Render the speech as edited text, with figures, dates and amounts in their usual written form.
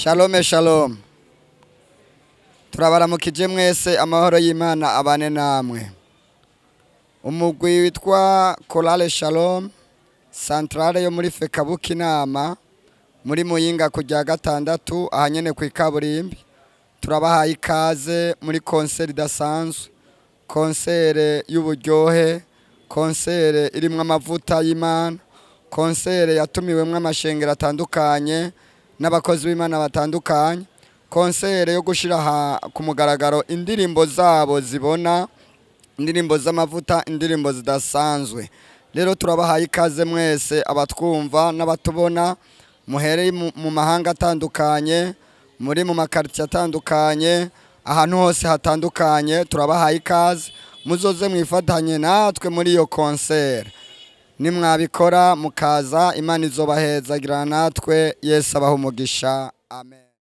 Shalom shalom. Turabaramukije mwese amahoro y'Imana abane namwe. Umugwi witwa Korale Shalom Centrale yo muri FECABU KINAMA muri Muyinga kujya gatandatu ahanyene ku ikaburimbi. Turabahaye ikaze muri concert idasanzwe, concert y'uburyohe, concert irimwe amavuta y'Imana, concert yatumiwemwe amashengero atandukanye n'abakozi b'Imana batandukanye, concert yo gushira ku mugaragaro indirimbo zabo zibona, indirimbo z'amavuta, indirimbo zidasanzwe. Rero turabahaye ikaze mwese abatwumva n'abatubona muhereye mu mahanga atandukanye, muri mu makartier atandukanye, ahantu hose hatandukanye. Turabahaye ikaze muzoze mwifatanye natwe muri iyo concert. Nimwabikora mukaza, Imana izobahezagirana natwe. Yesu abaha umugisha. Amen.